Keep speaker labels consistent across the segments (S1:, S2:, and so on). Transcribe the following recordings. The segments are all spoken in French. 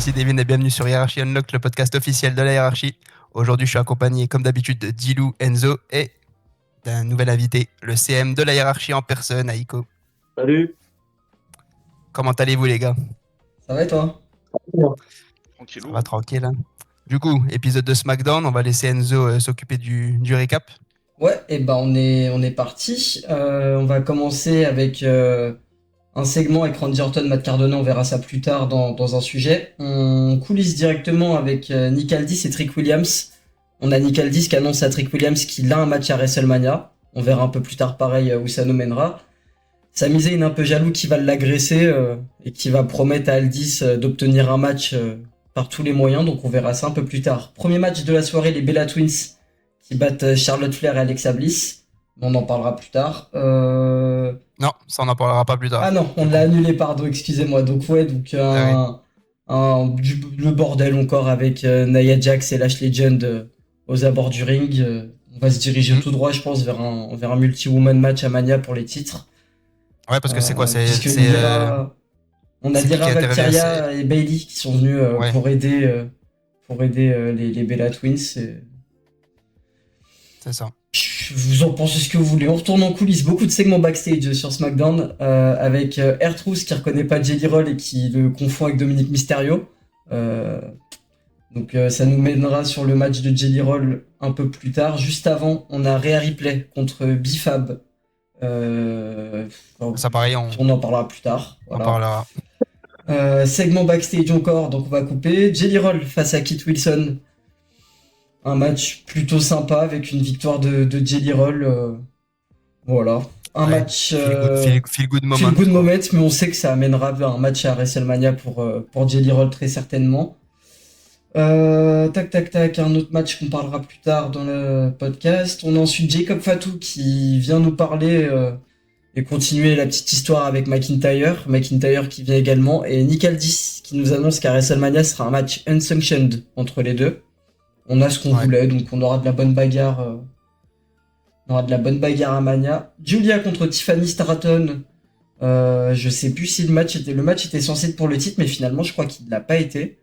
S1: ici Devin et bienvenue sur Hiérarchie Unlocked, le podcast officiel de la hiérarchie. Aujourd'hui, je suis accompagné, comme d'habitude, de Dilou, Enzo et d'un nouvel invité, le CM de la hiérarchie en personne, Aiko.
S2: Salut.
S1: Comment allez-vous, les gars?
S3: Ça va et toi?
S1: Ça
S4: Tranquillou.
S1: va tranquille, hein. Du coup, épisode de SmackDown, on va laisser Enzo s'occuper du récap.
S3: Ouais, et ben on est parti. On va commencer avec un segment avec Randy Orton, Matt Cardona, on verra ça plus tard dans un sujet. On coulisse directement avec Nick Aldis et Trick Williams. On a Nick Aldis qui annonce à Trick Williams qu'il a un match à WrestleMania. On verra un peu plus tard pareil où ça nous mènera. Sami Zayn un peu jaloux qui va l'agresser et qui va promettre à Aldis d'obtenir un match par tous les moyens, donc on verra ça un peu plus tard. Premier match de la soirée, les Bella Twins qui battent Charlotte Flair et Alexa Bliss. On en parlera plus tard.
S1: Non, ça on en parlera pas plus tard.
S3: Ah non, on l'a annulé, pardon, excusez-moi. Donc ouais, donc le bordel encore avec Nia Jax et Lash Legend aux abords du ring. On va se diriger tout droit, je pense, vers un multi-woman match à Mania pour les titres.
S1: Ouais, parce que c'est quoi?
S3: On a
S1: c'est qui
S3: Lyra
S1: qui intervient,
S3: Valkyria et Bayley qui sont venus
S1: Ouais.
S3: pour aider les Bella Twins.
S1: C'est ça.
S3: Vous en pensez ce que vous voulez. On retourne en coulisses. Beaucoup de segments backstage sur SmackDown avec R-Truth qui reconnaît pas Jelly Roll et qui le confond avec Dominic Mysterio. Donc ça nous mènera sur le match de Jelly Roll un peu plus tard. Juste avant, on a Rhea Ripley contre B-Fab.
S1: Ça pareil,
S3: on en parlera plus tard.
S1: on
S3: Voilà.
S1: parlera.
S3: Segment backstage encore, donc on va couper. Jelly Roll face à Kit Wilson. Un match plutôt sympa avec une victoire de Jelly Roll. Voilà. Match.
S1: Feel good moment.
S3: Feel good moment, mais on sait que ça amènera vers un match à WrestleMania pour Jelly Roll très certainement. Tac, un autre match qu'on parlera plus tard dans le podcast. On a ensuite Jacob Fatou qui vient nous parler et continuer la petite histoire avec McIntyre. McIntyre qui vient également. Et Nick Aldis qui nous annonce qu'à WrestleMania sera un match unsanctioned entre les deux. On a ce qu'on voulait, donc on aura de la bonne bagarre. On aura de la bonne bagarre à Mania. Julia contre Tiffany Stratton. Je sais plus si le match était censé être pour le titre, mais finalement je crois qu'il ne l'a pas été.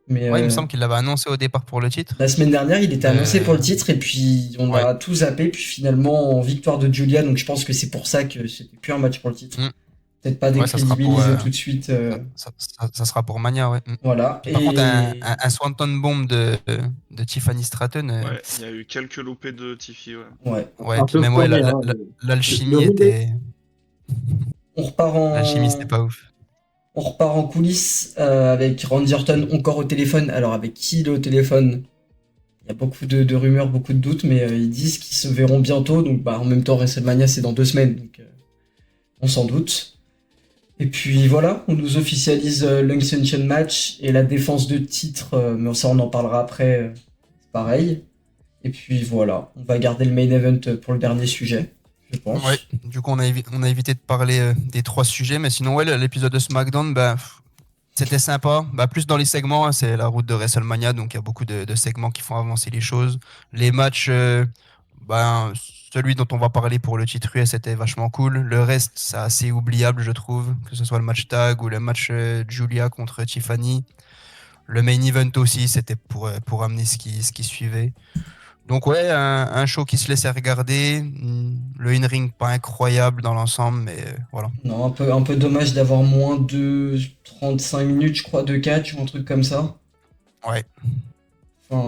S3: Mais,
S1: Ouais, il me semble qu'il l'avait annoncé au départ pour le titre.
S3: La semaine dernière, il était annoncé pour le titre et puis on a tout zappé. Puis finalement, en victoire de Julia, donc je pense que c'est pour ça que c'était plus un match pour le titre. Peut-être pas décrédibiliser tout de suite.
S1: Ça sera pour Mania, ouais.
S3: Voilà.
S1: Par contre, un Swanton Bomb de Tiffany Stratton.
S4: Ouais, il y a eu quelques loupés de Tiffy,
S3: ouais.
S1: Ouais, puis même l'alchimie était.
S3: On repart en.
S1: L'alchimie, c'était pas ouf.
S3: On repart en coulisses avec Randy Orton encore au téléphone. Alors avec qui il est au téléphone? Il y a beaucoup de rumeurs, beaucoup de doutes, mais ils disent qu'ils se verront bientôt. Donc en même temps, WrestleMania c'est dans 2 semaines, donc on s'en doute. Et puis voilà, on nous officialise l'Unsanctioned match et la défense de titre, mais ça on en parlera après, c'est pareil. Et puis voilà, on va garder le main event pour le dernier sujet, je pense.
S1: Ouais, du coup on a évité de parler des 3 sujets, mais sinon l'épisode de SmackDown, c'était sympa. Plus dans les segments, hein, c'est la route de WrestleMania, donc il y a beaucoup de segments qui font avancer les choses. Les matchs, celui dont on va parler pour le titre US était vachement cool. Le reste, c'est assez oubliable, je trouve, que ce soit le match tag ou le match Julia contre Tiffany. Le main event aussi, c'était pour amener ce qui suivait. Donc ouais, un show qui se laissait regarder. Le in-ring pas incroyable dans l'ensemble, mais voilà.
S3: Non, un peu dommage d'avoir moins de 35 minutes, je crois, de catch ou un truc comme ça.
S1: Ouais.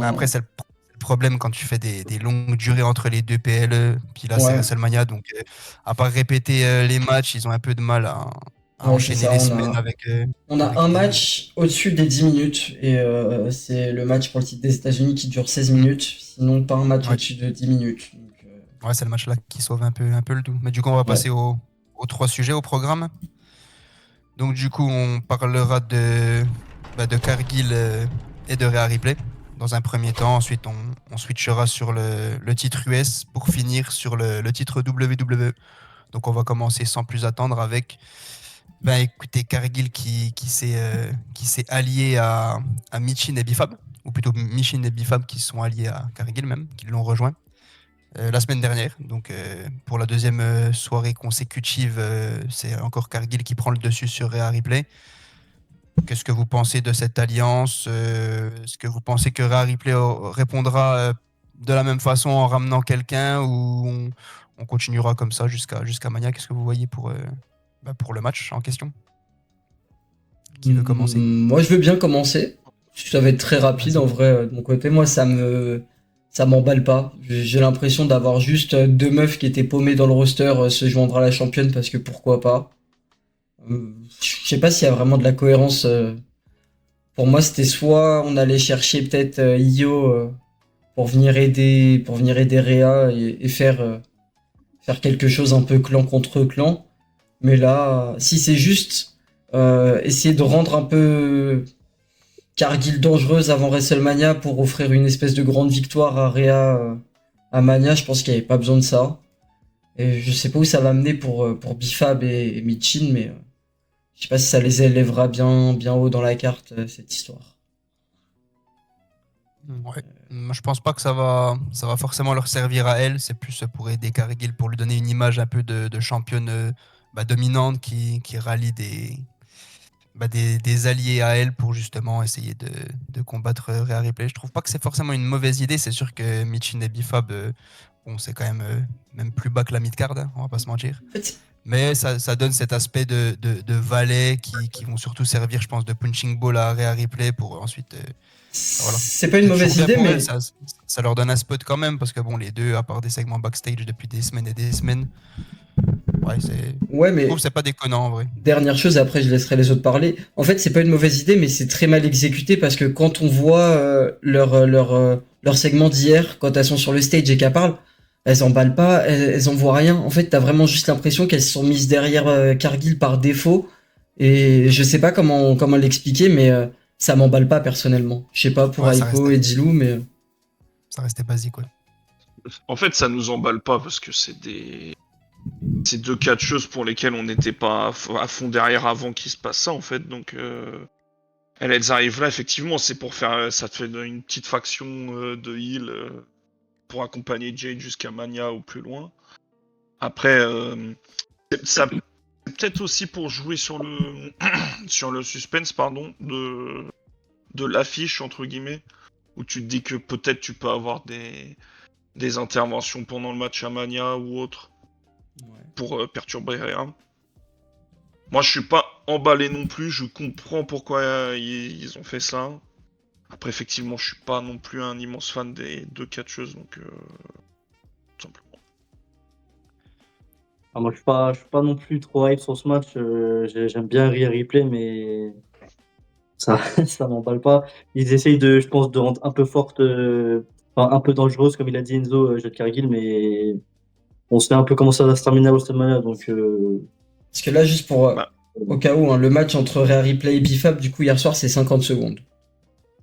S1: Après, c'est le problème quand tu fais des longues durées entre les 2 PLE. Puis là, c'est WrestleMania, donc à part répéter les matchs, ils ont un peu de mal à enchaîner les semaines avec.
S3: On a un match au-dessus des 10 minutes et c'est le match pour le titre des États-Unis qui dure 16 minutes. Sinon, pas un match au-dessus de 10 minutes. Donc,
S1: ouais, c'est le match là qui sauve un peu le tout. Mais du coup, on va passer aux 3 sujets au programme. Donc, du coup, on parlera de Cargill et de Rhea Ripley dans un premier temps. Ensuite, on switchera sur le titre US pour finir sur le titre WWE. Donc, on va commencer sans plus attendre avec. Écoutez, Cargill qui s'est allié à Michin et Bifab, ou plutôt Michin et Bifab qui sont alliés à Cargill même, qui l'ont rejoint la semaine dernière. Donc pour la deuxième soirée consécutive, c'est encore Cargill qui prend le dessus sur Rhea Ripley. Qu'est-ce que vous pensez de cette alliance? Est-ce que vous pensez que Rhea Ripley répondra de la même façon en ramenant quelqu'un ou on continuera comme ça jusqu'à Mania? Qu'est-ce que vous voyez pour le match en question? Qui veut commencer?
S3: Moi, je veux bien commencer. Ça va être très rapide
S1: Vas-y.
S3: en vrai de mon côté. Moi, ça m'emballe pas. J'ai l'impression d'avoir juste deux meufs qui étaient paumées dans le roster se joindre à la championne parce que pourquoi pas. Je sais pas s'il y a vraiment de la cohérence. Pour moi, c'était soit on allait chercher peut-être Io pour venir aider Rhea et faire quelque chose un peu clan contre clan. Mais là, si c'est juste essayer de rendre un peu Cargill dangereuse avant WrestleMania pour offrir une espèce de grande victoire à Rhea à Mania, je pense qu'il n'y avait pas besoin de ça. Et je sais pas où ça va mener pour Bifab et Michin, mais je sais pas si ça les élèvera bien haut dans la carte, cette histoire.
S1: Ouais. Moi, je pense pas que ça va forcément leur servir à elle. C'est plus pour aider Cargill, pour lui donner une image un peu de championne dominante qui rallie des alliés à elle pour justement essayer de combattre Rhea Ripley. Je trouve pas que c'est forcément une mauvaise idée. C'est sûr que Michin et Bifab, bon, c'est quand même plus bas que la mid-card, hein, on va pas se mentir.
S3: En fait,
S1: Mais ça donne cet aspect de valets qui vont surtout servir, je pense, de punching ball à Rhea Ripley pour ensuite. Voilà.
S3: c'est pas une
S1: C'est toujours
S3: mauvaise
S1: bien
S3: idée,
S1: pour elle,
S3: mais
S1: ça leur donne un spot quand même, parce que bon, les deux, à part des segments backstage depuis des semaines et des semaines, ouais,
S3: ouais,
S1: je trouve
S3: mais
S1: que c'est pas déconnant en vrai.
S3: dernière chose, et après je laisserai les autres parler. En fait, c'est pas une mauvaise idée, mais c'est très mal exécuté parce que quand on voit leur segment d'hier, quand elles sont sur le stage et qu'elles parlent, elles emballent pas, elles en voient rien. En fait, t'as vraiment juste l'impression qu'elles se sont mises derrière Cargill par défaut. Et je sais pas comment l'expliquer, mais ça m'emballe pas personnellement. Je sais pas pour
S1: Ouais,
S3: Aiko et Dilou, mais
S1: ça restait basique, ouais.
S4: En fait, ça nous emballe pas parce que c'est deux catcheuses pour lesquelles on n'était pas à fond derrière avant qu'il se passe ça, en fait. Donc, elles arrivent là, effectivement, c'est pour faire. Ça te fait une petite faction de heal pour accompagner Jade jusqu'à Mania ou plus loin. Après, ça c'est peut-être aussi pour jouer sur le sur le suspense, pardon, de l'affiche entre guillemets, où tu te dis que peut-être tu peux avoir des interventions pendant le match à Mania ou autre pour perturber rien. Moi, je suis pas emballé non plus. Je comprends pourquoi ils ont fait ça. Après, effectivement, je suis pas non plus un immense fan des deux catcheuses, donc tout simplement.
S2: Ah, moi, je suis pas non plus trop hype sur ce match. J'aime bien Rhea Ripley, mais ça, ça m'emballe pas. Ils essayent je pense, de rendre un peu forte, enfin, un peu dangereuse, comme il a dit Enzo, Jade Cargill, mais on sait un peu comment ça va se terminer à WrestleMania, donc
S3: parce que là, juste pour
S4: Bah.
S3: au cas où, hein, le match entre Rhea Ripley et Bifab, du coup, hier soir, c'est 50 secondes.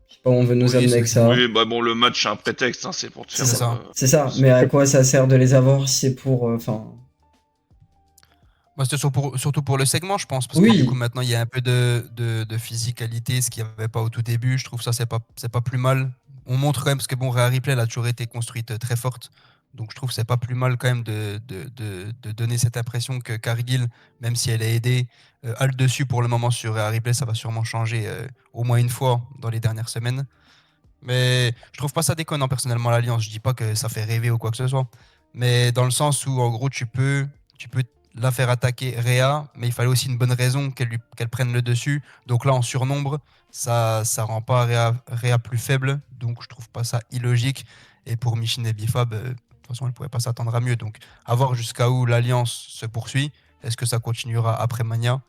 S3: Je sais pas où on veut nous
S1: Oui,
S3: amener avec ça.
S4: Oui, bah bon, le match c'est un prétexte, hein, c'est pour te
S3: C'est
S4: faire.
S1: ça.
S3: C'est ça, mais à quoi ça sert de les avoir si c'est pour. Enfin.
S1: Moi, c'était surtout pour le segment, je pense, parce que
S3: Oui.
S1: du coup, maintenant, il y a un peu de physicalité, ce qu'il n'y avait pas au tout début. Je trouve ça, c'est pas plus mal. On montre quand même, parce que bon, Rhea Ripley, elle a toujours été construite très forte. Donc, je trouve que c'est pas plus mal quand même de donner cette impression que Cargill, même si elle est aidée, a le dessus pour le moment sur Rhea Ripley. Ça va sûrement changer au moins une fois dans les dernières semaines. Mais je trouve pas ça déconnant personnellement l'alliance. Je dis pas que ça fait rêver ou quoi que ce soit. Mais dans le sens où en gros tu peux la faire attaquer Rhea, mais il fallait aussi une bonne raison qu'elle prenne le dessus. Donc là en surnombre, ça rend pas Rhea plus faible. Donc je trouve pas ça illogique. Et pour Michin et Bifab, de toute façon elle pouvait pas s'attendre à mieux. Donc à voir jusqu'à où l'alliance se poursuit. Est-ce que ça continuera après Mania?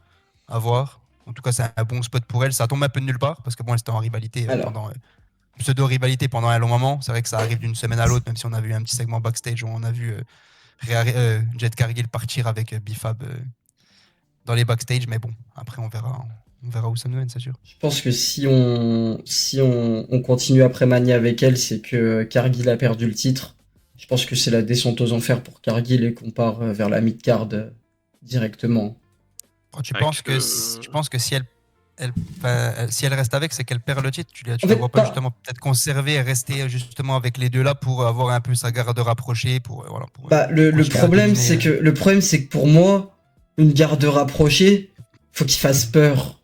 S1: À voir. En tout cas, c'est un bon spot pour elle. Ça tombe un peu de nulle part parce que bon, elle était en rivalité
S3: Alors.
S1: pendant pseudo-rivalité pendant un long moment. C'est vrai que ça arrive d'une semaine à l'autre, même si on a vu un petit segment backstage où on a vu Jade Cargill partir avec Bifab dans les backstage. Mais bon, après, on verra où ça nous mène, c'est sûr.
S3: Je pense que si on continue après Mania avec elle, c'est que Cargill a perdu le titre. Je pense que c'est la descente aux enfers pour Cargill et qu'on part vers la mid-card directement.
S1: Oh, tu
S4: Avec,
S1: penses que si si elle reste avec, c'est qu'elle perd le titre. Tu
S3: En
S1: la
S3: fait,
S1: vois pas
S3: pas-
S1: justement peut-être conserver et rester justement avec les deux là pour avoir un peu sa garde rapprochée pour voilà pour
S3: Bah, le
S1: continuer à
S3: problème,
S1: dominer,
S3: le problème, c'est que pour moi, une garde rapprochée, faut qu'il fasse peur.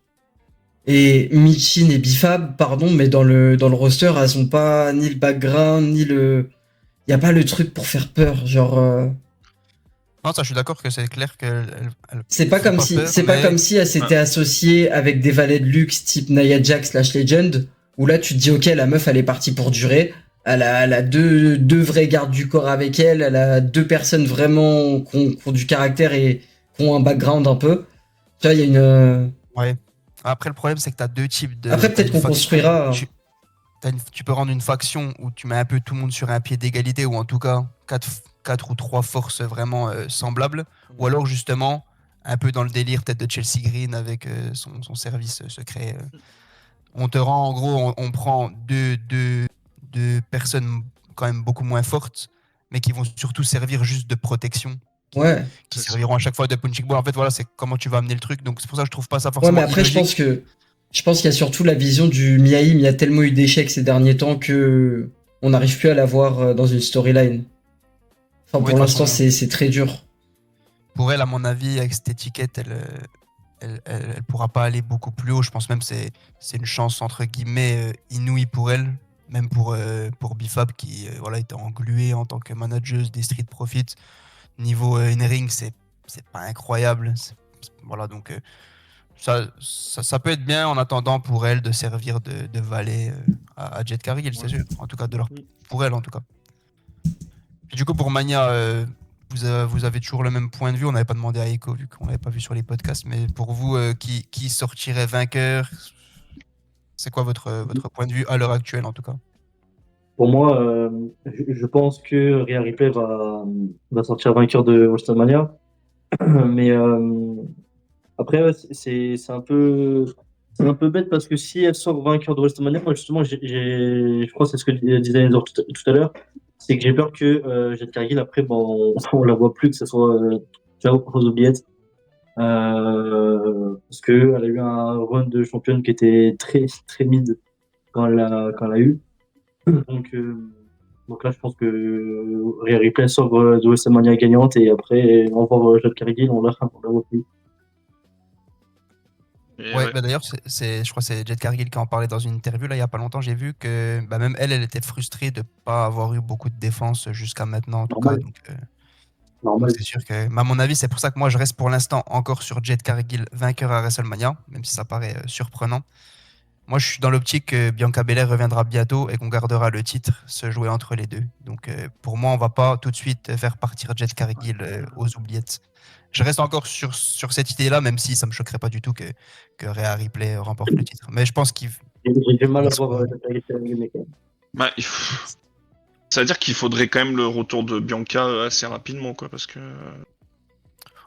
S3: Et Michin et Bifab, pardon, mais dans le roster, elles ont pas ni le background, ni le... Y a pas le truc pour faire peur, genre...
S1: Non, ça, je suis d'accord que c'est clair qu'elles
S3: C'est pas
S1: font
S3: comme
S1: pas
S3: si,
S1: peur,
S3: c'est pas
S1: mais
S3: comme si elle s'était associée avec des valets de luxe type Nia Jax / Legend, où là tu te dis ok, la meuf elle est partie pour durer, elle a deux vrais gardes du corps avec elle, elle a deux personnes vraiment qui ont du caractère et qui ont un background un peu. Tu vois, il y a une.
S1: ouais. Après, le problème, c'est que tu as deux types de.
S3: Après
S1: T'as
S3: peut-être
S1: une
S3: qu'on
S1: faction.
S3: construira.
S1: Tu peux rendre une faction où tu mets un peu tout le monde sur un pied d'égalité, ou en tout cas quatre ou trois forces vraiment semblables, ou alors justement un peu dans le délire peut-être de Chelsea Green avec son service secret. On te rend en gros, on prend deux personnes quand même beaucoup moins fortes, mais qui vont surtout servir juste de protection,
S3: Ouais.
S1: qui serviront à chaque fois de punching ball. En fait, voilà, c'est comment tu vas amener le truc. Donc c'est pour ça que je trouve pas ça
S3: Ouais, mais
S1: forcément
S3: après
S1: illogique.
S3: je pense qu'il y a surtout la vision du Miaim. Il y a tellement eu d'échecs ces derniers temps que on n'arrive plus à la voir dans une storyline. Enfin,
S1: Ouais,
S3: pour
S1: de toute
S3: l'instant,
S1: façon,
S3: c'est très dur.
S1: pour elle, à mon avis, avec cette étiquette, elle pourra pas aller beaucoup plus haut. Je pense même que c'est une chance entre guillemets inouïe pour elle, même pour Bifab qui voilà était engluée en tant que manageuse des Street Profits. Niveau in-ring, c'est pas incroyable. Voilà, donc ça peut être bien en attendant pour elle de servir de valet à Jet Cargill, c'est sûr. En tout cas, pour elle en tout cas. Et du coup, pour Mania, vous avez toujours le même point de vue. On n'avait pas demandé à Echo vu qu'on l'avait pas vu sur les podcasts, mais pour vous, qui sortirait vainqueur? C'est quoi votre point de vue à l'heure actuelle en tout cas?
S2: Pour moi, je pense que Rhea Ripley va sortir vainqueur de WrestleMania. Mais après, ouais, c'est un peu bête parce que si elle sort vainqueur de WrestleMania, moi justement, je crois que c'est ce que disait Enzo tout à l'heure, c'est que j'ai peur que Jade Cargill, après, bon, on la voit plus, que ce soit ciao aux oubliettes. Parce que elle a eu un run de championne qui était très, très mid quand elle a eu. Donc, donc là, je pense que Rhea Ripley sort de WrestleMania gagnante et après, on va voir Jade Cargill, on la voit plus.
S4: Et
S1: Ouais,
S4: ouais.
S1: bah d'ailleurs, je crois que c'est Jet Cargill qui en parlait dans une interview là il y a pas longtemps. J'ai vu que bah, même elle était frustrée de pas avoir eu beaucoup de défense jusqu'à maintenant en tout cas.
S2: Normal,
S1: Donc
S2: normal.
S1: c'est sûr que, à mon avis, c'est pour ça que moi je reste pour l'instant encore sur Jet Cargill vainqueur à WrestleMania, même si ça paraît surprenant. Moi, je suis dans l'optique que Bianca Belair reviendra bientôt et qu'on gardera le titre se jouer entre les deux. Donc, pour moi, on va pas tout de suite faire partir Jet Cargill aux oubliettes. Je reste encore sur cette idée-là, même si ça me choquerait pas du tout que Rhea Ripley remporte le titre. Mais je pense qu'il
S2: J'ai du mal à
S1: ils
S2: voir
S1: seront-
S2: Jade Cargill gagner quand même.
S4: Bah, ça veut dire qu'il faudrait quand même le retour de Bianca assez rapidement, quoi, parce que.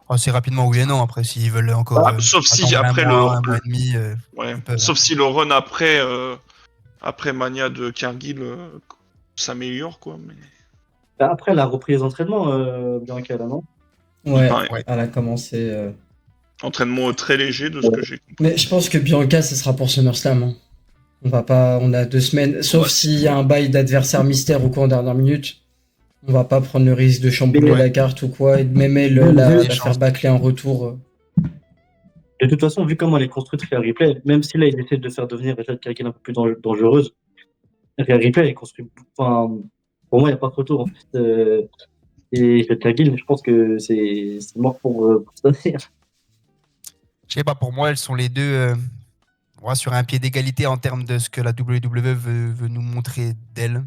S1: assez rapidement, oui et non. Après, s'ils veulent encore
S4: Sauf si
S1: attendre
S4: après
S1: un mois et demi,
S4: ouais.
S1: ils peuvent.
S4: Sauf si le run après Mania de Cargill s'améliore, quoi. Mais...
S2: Bah, après, elle a repris les entraînements, Bianca, là, non?
S3: Ouais,
S4: Pareil.
S1: Ouais.
S3: elle a commencé.
S4: Entraînement très léger de ce que j'ai compris.
S3: Mais je pense que Bianca, ce sera pour SummerSlam. Hein. On va pas, on a 2 semaines, sauf
S4: Ouais.
S3: s'il y a un bail d'adversaire mystère ou quoi en dernière minute. On va pas prendre le risque de chambouler
S1: Ouais.
S3: la carte ou quoi et de même elle,
S2: Oui,
S3: la
S1: les
S3: faire
S1: chances.
S3: bâcler en retour.
S2: De toute façon, vu comment elle est construite, Rhea Ripley, même si là, ils essaient de faire devenir Jade Cargill un peu plus dangereuse, Rhea Ripley, elle est construite. Enfin, pour moi, il n'y a pas photo, en fait. Et Jade Cargill, je pense que c'est mort pour cette année.
S1: Je sais pas, pour moi, elles sont les deux ouais, sur un pied d'égalité en termes de ce que la WWE veut nous montrer d'elle.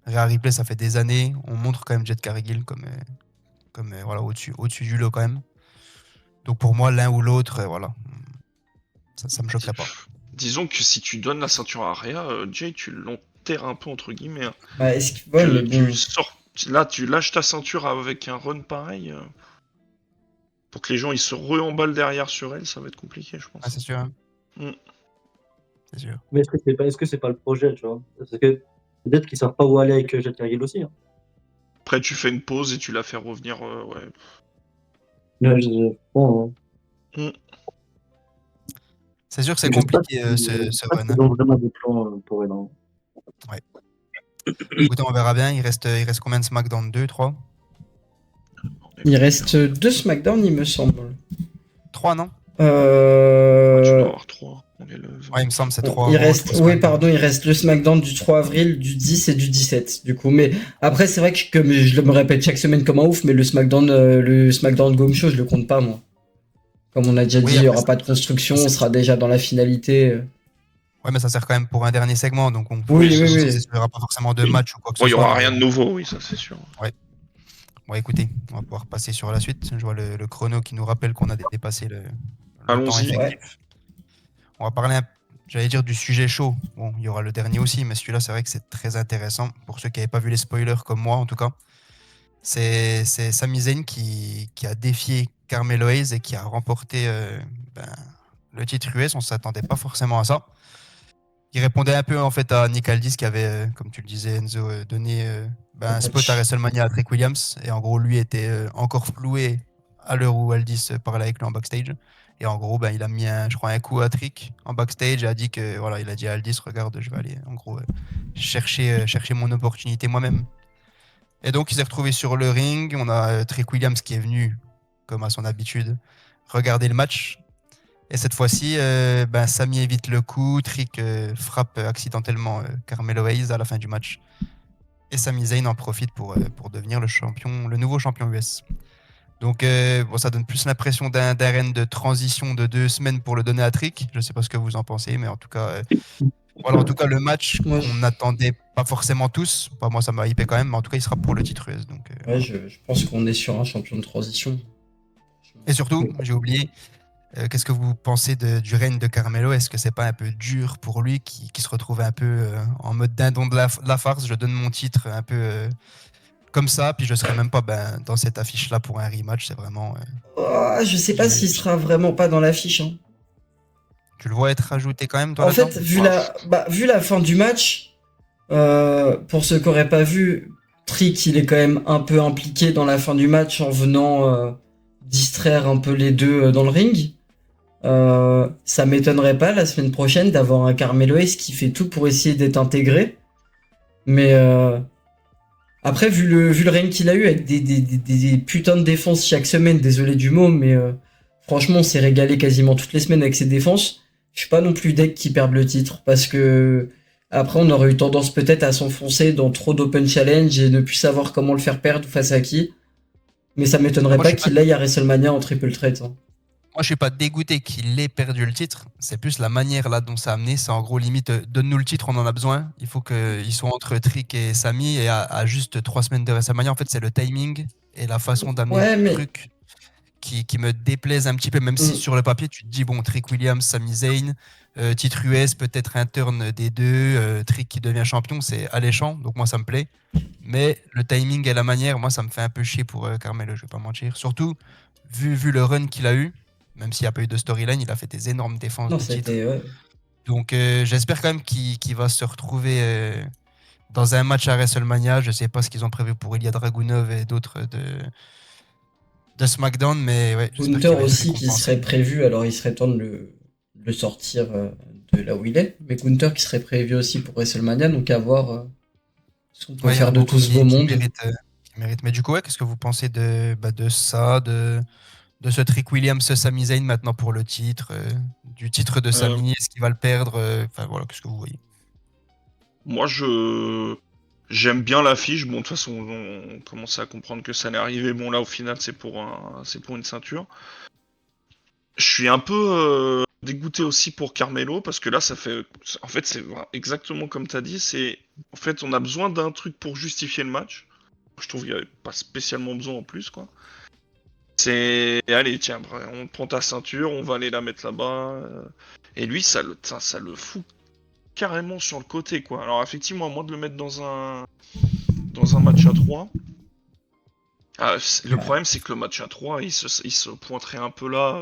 S1: Rhea Ripley, ça fait des années. On montre quand même Jet Cargill comme voilà, au-dessus du lot quand même. Donc pour moi, l'un ou l'autre, voilà, ça me choquerait pas.
S4: Disons que si tu donnes la ceinture à Rhea, Jay, tu l'enterres un peu entre guillemets. Hein.
S3: Bah, ouais, mais
S4: Tu
S3: bon.
S4: sors, là, tu lâches ta ceinture avec un run pareil. Pour que les gens ils se re-emballent derrière sur elle, ça va être compliqué, je
S1: Ah,
S4: pense.
S1: c'est sûr. Hein.
S4: Mm.
S1: C'est sûr.
S2: Mais est-ce que c'est pas le projet, tu vois? Parce que peut-être qu'ils savent pas où aller avec Jade Cargill aussi. Hein.
S4: Après, tu fais une pause et tu la fais revenir. Ouais.
S2: Bon,
S4: Mm.
S1: C'est sûr que c'est
S2: je sais pas
S1: compliqué
S2: si- je
S1: ce
S2: sais pas
S1: run.
S2: s'ils ont vraiment des plans pour elle. Hein.
S1: Écoutez, on verra bien. Il reste combien de SmackDown? 2, 3?
S3: Il reste 2 SmackDown, il me semble.
S1: 3, non?
S4: Tu dois
S3: Euh...
S4: avoir 3. On est
S1: Ouais, il me semble, c'est
S3: Bon,
S1: 3
S3: il
S1: Raw,
S3: reste,
S1: 3
S3: oui,
S1: SmackDown.
S3: pardon, il reste le SmackDown du 3 avril, du 10 et du 17, du coup. Mais après, c'est vrai que comme je me répète chaque semaine comme un ouf, mais le SmackDown Game Show, je le compte pas, moi. Comme on a déjà dit,
S1: Oui,
S3: il y
S1: après,
S3: aura pas de construction, on
S1: ça-
S3: sera déjà dans la finalité.
S1: ouais, mais ça sert quand même pour un dernier segment, donc
S3: Oui,
S1: faut
S3: oui,
S1: préciser,
S3: oui.
S1: il n'y aura pas forcément de
S4: Oui.
S1: match ou quoi que
S4: Bon,
S1: ce
S4: il y
S1: soit.
S4: aura
S1: Mais
S4: rien de
S1: bon,
S4: nouveau, oui, ça c'est sûr.
S1: bon, écoutez, on va pouvoir passer sur la suite. Je vois le chrono qui nous rappelle qu'on a dépassé le temps
S4: Allons-y.
S1: effectif.
S3: Ouais.
S1: On va parler, j'allais dire, du sujet chaud. Bon, il y aura le dernier aussi, mais celui-là, c'est vrai que c'est très intéressant. Pour ceux qui n'avaient pas vu les spoilers comme moi, en tout cas, c'est Sami Zayn qui a défié Carmelo Hayes et qui a remporté ben, le titre US. On ne s'attendait pas forcément à ça. Il répondait un peu en fait à Nick Aldis qui avait, comme tu le disais, Enzo, donné ben, un spot à WrestleMania à Trick Williams. Et en gros, lui était encore floué à l'heure où Aldis parlait avec lui en backstage. Et en gros, ben, il a mis je crois, un coup à Trick en backstage et a dit que voilà, il a dit à Aldis, regarde, je vais aller en gros chercher mon opportunité moi-même. Et donc, il s'est retrouvé sur le ring. On a Trick Williams qui est venu, comme à son habitude, regarder le match. Et cette fois-ci, ben, Sami évite le coup, Trick frappe accidentellement Carmelo Hayes à la fin du match. Et Sami Zayn en profite pour devenir le nouveau champion US. Donc bon, ça donne plus l'impression d'un run de transition de 2 semaines pour le donner à Trick. Je ne sais pas ce que vous en pensez, mais en tout cas, voilà, en tout cas le match
S3: Moi,
S1: qu'on n'attendait pas forcément tous. Enfin, moi, ça m'a hypé quand même, mais en tout cas, il sera pour le titre US. Donc,
S3: ouais,
S1: voilà.
S3: je pense qu'on est sur un champion de transition.
S1: Et surtout, j'ai oublié, qu'est-ce que vous pensez du règne de Carmelo? Est-ce que c'est pas un peu dur pour lui qui se retrouve un peu en mode dindon de la farce? Je donne mon titre un peu comme ça, puis je serai même pas ben, dans cette affiche-là pour un rematch. C'est vraiment.
S3: Oh, je sais pas s'il sera vraiment pas dans l'affiche, hein.
S1: Tu le vois être rajouté quand même, toi,
S3: En
S1: là-dedans?
S3: fait, vu la fin du match, pour ceux qui n'auraient pas vu, Trick, il est quand même un peu impliqué dans la fin du match en venant distraire un peu les deux dans le ring. Ça m'étonnerait pas la semaine prochaine d'avoir un Carmelo Hayes qui fait tout pour essayer d'être intégré. Mais après, vu le règne qu'il a eu avec des putains de défenses chaque semaine, désolé du mot, mais franchement, on s'est régalé quasiment toutes les semaines avec ses défenses. Je suis pas non plus deck qui perdent le titre parce que après, on aurait eu tendance peut-être à s'enfoncer dans trop d'open challenge et ne plus savoir comment le faire perdre face à qui. Mais ça m'étonnerait
S1: Moi,
S3: pas qu'il aille à WrestleMania en triple threat, hein.
S1: Moi, je suis pas dégoûté qu'il ait perdu le titre. C'est plus la manière là dont ça a amené. C'est en gros limite, donne-nous le titre, on en a besoin. Il faut qu'il soit entre Trick et Sami. Et à juste 3 semaines de WrestleMania, en fait, c'est le timing et la façon d'amener
S3: Ouais,
S1: le
S3: mais
S1: truc qui me déplaise un petit peu. Même si sur le papier, tu te dis, bon, Trick Williams, Sami Zayn, titre US, peut-être un turn des deux, Trick qui devient champion, c'est alléchant. Donc moi, ça me plaît. Mais le timing et la manière, moi, ça me fait un peu chier pour Carmelo, je vais pas mentir. Surtout, vu le run qu'il a eu, même s'il n'y a pas eu de storyline, il a fait des énormes défenses
S3: non,
S1: de titre.
S3: c'était ouais.
S1: Donc j'espère quand même qu'il va se retrouver dans un match à WrestleMania. Je sais pas ce qu'ils ont prévu pour Ilya Dragunov et d'autres de SmackDown, mais ouais, j'espère
S3: Gunther
S1: qu'il va être
S3: aussi qui
S1: récompensé.
S3: serait prévu, alors il serait temps de le sortir de là où il est, mais Gunther qui serait prévu aussi pour WrestleMania, donc à voir ce qu'on peut
S1: Ouais, il y en
S3: faire
S1: a
S3: de
S1: beaucoup
S3: tout ce beau
S1: qui
S3: monde.
S1: méritent. Mais du coup, ouais, qu'est-ce que vous pensez de ça, de ce Trick Williams, Sami Zayn maintenant pour le titre, du titre de Sami, est-ce qu'il va le perdre? Enfin voilà, qu'est-ce que vous voyez?
S4: Moi, j'aime bien l'affiche. Bon, de toute façon, on commençait à comprendre que ça allait arriver. Bon, là, au final, c'est pour une ceinture. Je suis un peu dégoûté aussi pour Carmelo parce que là, ça fait. En fait, c'est exactement comme t'as dit. En fait, on a besoin d'un truc pour justifier le match. Je trouve qu'il n'y avait pas spécialement besoin en plus, quoi. Allez, tiens, on prend ta ceinture, on va aller la mettre là-bas. Et lui, ça le fout carrément sur le côté, quoi. Alors, effectivement, à moins de le mettre dans un match à 3. Le problème, c'est que le match à 3, il se pointerait un peu là.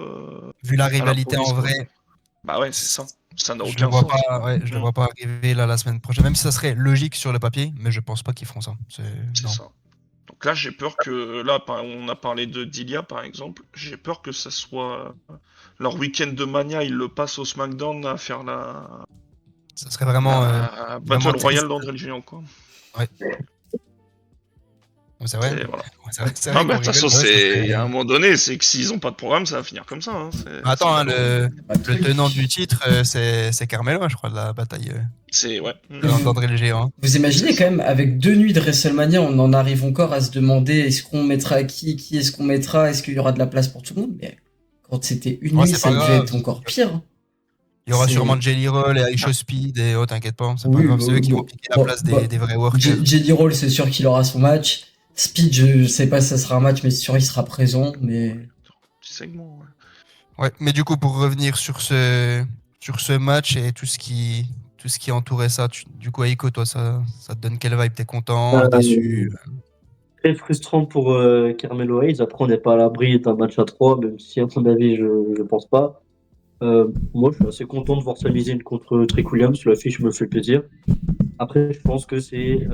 S1: Vu la
S4: À
S1: rivalité en
S4: l'improviste, quoi.
S1: vrai,
S4: Bah ouais, c'est ça. Ça n'a
S1: je le
S4: aucun
S1: vois
S4: sens.
S1: pas, ouais, je le vois pas arriver là la semaine prochaine, même si ça serait logique sur le papier, mais je pense pas qu'ils feront ça.
S4: C'est
S1: Non.
S4: ça. Donc là, j'ai peur que. Là, on a parlé de Dilia, par exemple. J'ai peur que ça soit. Leur week-end de Mania, ils le passent au SmackDown à faire
S1: Ça serait vraiment,
S4: la
S1: vraiment
S4: Battle
S1: triste.
S4: Royale d'André le Géant, quoi.
S1: Ouais. C'est vrai.
S4: Voilà.
S1: C'est
S4: Non,
S1: vrai
S4: mais
S1: qu'on
S4: de toute façon,
S1: rigole, mais ouais, ça
S4: c'est
S1: serait-
S4: à un moment donné, c'est que s'ils ont pas de programme, ça va finir comme ça. Hein.
S1: Attends, hein, le
S3: truc.
S1: tenant du titre, c'est Carmelo, je crois, de la bataille
S4: C'est ouais.
S1: d'André le Géant.
S3: Vous imaginez
S4: C'est
S3: quand même, avec 2 nuits de WrestleMania, on en arrive encore à se demander est-ce qu'on mettra qui est-ce qu'on mettra, est-ce qu'il y aura de la place pour tout le monde? Mais quand c'était une
S1: Ouais,
S3: nuit,
S1: c'est
S3: ça
S1: pas
S3: devait
S1: grave.
S3: être encore pire.
S1: Il y aura
S3: C'est-
S1: sûrement Jelly Roll et Aisho Speed et oh, t'inquiète pas, c'est pas
S3: Oui,
S1: grave, c'est eux qui
S3: bon,
S1: vont piquer la
S3: bon,
S1: place
S3: bah,
S1: des vrais workers.
S3: Jelly Roll, c'est sûr qu'il aura son match. Speed, je sais pas si ça sera un match, mais c'est sûr il sera présent. Mais
S4: Petit segment. Ouais.
S1: Ouais, mais du coup, pour revenir sur ce match et tout ce qui entourait ça, du coup, Aiko, toi, ça te donne quelle vibe? T'es content, déçu?
S2: Très frustrant pour Carmelo Hayes. Après, on n'est pas à l'abri d'un match à 3, même si, à mon avis, je ne pense pas. Moi, je suis assez content de voir Sami Zayn contre Trick Williams. L'affiche me fait plaisir. Après, je pense que c'est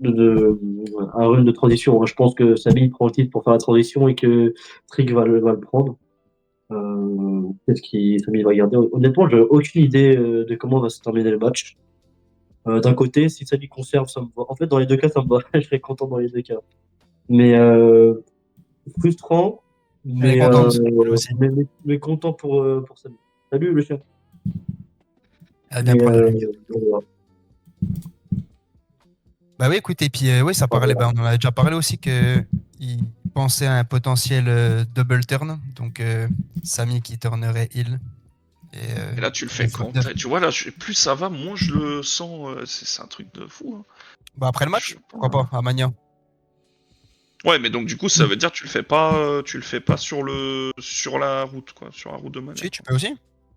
S2: un run de transition. Hein. Je pense que Sami prend le titre pour faire la transition et que Trick va le prendre. Qu'est-ce qui Sami va garder? Honnêtement, j'ai aucune idée de comment va se terminer le match. D'un côté, si Sami conserve, ça me va. En fait, dans les deux cas, ça me va. Je serais content dans les deux cas. Mais frustrant,
S1: Elle est
S2: mais,
S1: contente, aussi.
S2: mais content pour Samy. Salut le chien.
S1: Elle a bien
S2: Mais,
S1: prendre de lui.
S2: voilà.
S1: Bah oui, écoute, et puis oui, ça parlait, bah, on en avait déjà parlé aussi que il pensait à un potentiel double turn, donc Sami qui turnerait heel.
S4: Et là, tu le
S1: des
S4: fais
S1: fautes
S4: quand
S1: de-
S4: tu vois, là, plus ça va, moins je le sens. C'est un truc de fou. Hein.
S1: Bah, après le match,
S4: Je-
S1: pourquoi pas, à Mania.
S4: Ouais, mais donc du coup, ça veut dire que tu le fais pas sur la route, quoi, sur la route de Mania.
S1: Si, tu peux aussi.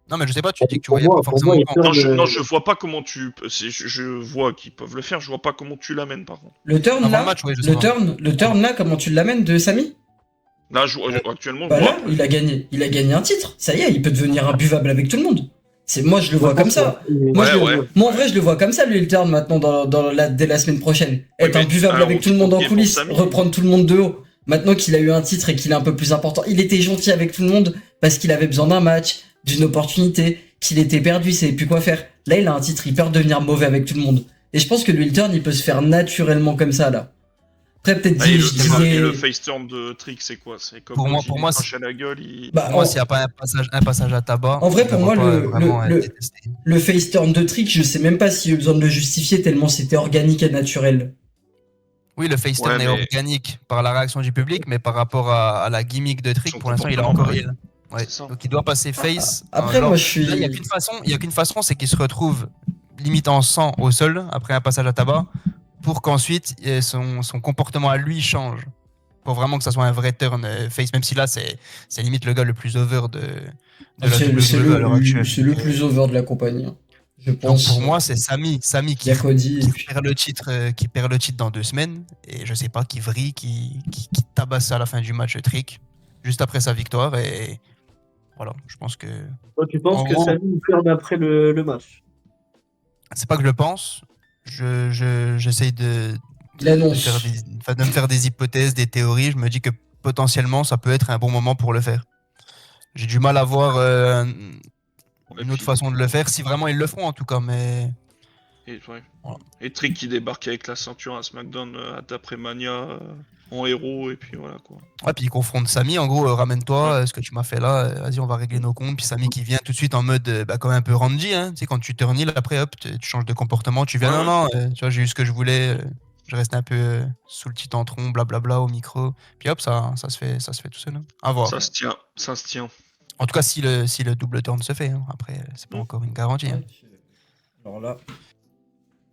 S1: Non, mais je sais pas, tu dis que tu
S2: Pour
S1: voyais
S2: moi,
S1: pas
S2: pour
S1: forcément
S2: moi, il
S1: quand.
S2: turn,
S4: Non, je vois pas comment tu. Je vois qu'ils peuvent le faire, je vois pas comment tu l'amènes par contre.
S3: le turn
S1: Avant
S3: là,
S1: le match, oui, je sais pas.
S3: le turn là, comment tu l'amènes de Sami?
S4: Là, actuellement,
S3: Bah
S4: je vois.
S3: là, il a gagné un titre. Ça y est, il peut devenir imbuvable avec tout le monde. Moi, je le vois comme ça.
S4: Ouais.
S3: Moi, en vrai, je le vois comme ça, lui, le turn maintenant dès la semaine prochaine. Être
S4: mais
S3: imbuvable
S4: alors,
S3: avec tout le monde en
S4: ok, pour
S3: coulisses,
S4: Sami.
S3: reprendre tout le monde de haut. Maintenant qu'il a eu un titre et qu'il est un peu plus important, il était gentil avec tout le monde parce qu'il avait besoin d'un match, d'une opportunité, qu'il était perdu, il savait plus quoi faire. Là, il a un titre, il peut redevenir mauvais avec tout le monde. Et je pense que lui, le turn, il peut se faire naturellement comme ça, là. Après, peut-être
S4: Et
S3: je dirais...
S4: le face turn de Trick, c'est quoi? C'est comme
S1: Pour moi,
S4: il lui crache à la gueule,
S3: Bah,
S1: Pour moi, s'il n'y a pas un passage à tabac,
S3: en vrai,
S1: je
S3: pour
S1: le
S3: moi,
S1: vois pas vraiment être détesté.
S3: le face turn de Trick, je sais même pas s'il y a eu besoin de le justifier tellement c'était organique et naturel.
S1: Oui, le face turn
S4: Ouais,
S1: est
S4: mais-
S1: organique par la réaction du public, mais par rapport à la gimmick de Trick,
S4: Son
S1: pour l'instant, il est
S4: comportement,
S1: encore
S4: bah
S1: heel. Ouais.
S4: c'est ça.
S1: Donc il doit passer face.
S3: Après,
S1: genre,
S3: moi, je suis...
S1: là, il y a qu'une façon, c'est qu'il se retrouve limite en sang au sol après un passage à tabac, pour qu'ensuite son comportement à lui change. Pour vraiment que ça soit un vrai turn face, même si là, c'est limite le gars le plus over de la WWE à l'heure actuelle.
S3: C'est le plus over de la compagnie, hein. Je
S1: Donc
S3: pense.
S1: pour moi, c'est Sami
S3: Il
S1: qui
S3: y a Cody. Et puis...
S1: perd le titre dans 2 semaines et je sais pas qui vrille, qui tabasse à la fin du match Trick juste après sa victoire et voilà. Je pense que
S2: Toi, tu penses
S1: en
S2: que
S1: gros,
S2: Samy turn après le match?
S1: c'est pas que je le pense. J'essaye
S3: Il annonce.
S1: de me faire des hypothèses, des théories. Je me dis que potentiellement ça peut être un bon moment pour le faire. J'ai du mal à voir une autre façon de le faire, si vraiment ils le feront en tout cas, mais
S4: Et, ouais.
S1: Voilà.
S4: Et Trick qui débarque avec la ceinture à SmackDown d'après Mania en héros, et puis voilà quoi.
S1: ouais, puis il confronte Sami, en gros, ramène-toi, ce que tu m'as fait là, vas-y, on va régler nos comptes. Puis Sami qui vient tout de suite en mode, comme un peu Randy, hein, tu sais, quand tu te renies, après, hop, tu changes de comportement, tu viens,
S4: Ouais,
S1: non, tu vois, j'ai eu ce que je voulais, je reste un peu sous le petit tantron, blablabla, au micro. Puis hop, ça se fait tout seul. Hein. À voir.
S4: Ça se tient, ça se tient.
S1: En tout cas, si le double turn se fait, hein. Après, c'est pas encore une garantie. Hein.
S3: Alors là...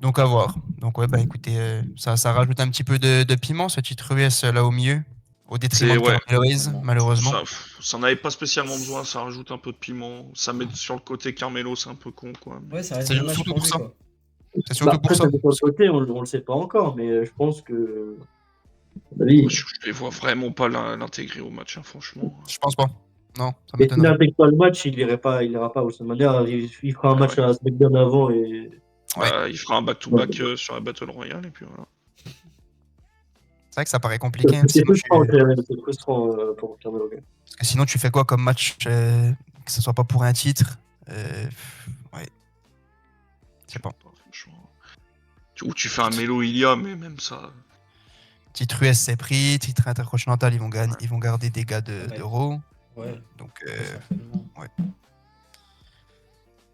S1: Donc à voir. Donc ouais, bah écoutez, ça rajoute un petit peu de piment, ce titre US là au milieu, au détriment de
S4: Ouais.
S1: Carmelo Hayes, malheureusement.
S4: Ça n'avait pas spécialement besoin, ça rajoute un peu de piment. Ça met sur le côté Carmelo, c'est un peu con quoi.
S3: Ouais, ça reste
S1: C'est
S3: un match
S1: surtout
S3: pour
S1: pour
S3: lui,
S1: ça.
S3: quoi.
S1: C'est surtout pour
S2: Après,
S1: ça.
S2: de l'autre côté, on le sait pas encore, mais je pense que. Oui.
S4: Je les vois vraiment pas l'intégrer au match, hein, franchement.
S1: Je pense pas. Non, ça
S2: Et s'il
S1: m'étonnerait.
S2: n'intègre pas le match, il ira pas au SummerSlam. Il fera un match à SmackDown avant et.
S1: Ouais.
S4: Bah, il fera un back-to-back sur la Battle Royale, et puis voilà.
S1: C'est vrai que ça paraît compliqué. Hein,
S2: C'est
S1: sinon,
S2: frustrant, c'est frustrant pour Carmelo.
S1: parce que sinon, tu fais quoi comme match que ce soit pas pour un titre ouais. Je sais pas.
S4: Franchement. Ou tu fais un Melo Ilia, mais même ça.
S1: Titre US, c'est pris. Titre intercontinental, ils vont garder des gars
S3: Ouais.
S1: d'Euro.
S3: Ouais,
S1: Donc,
S3: très certainement.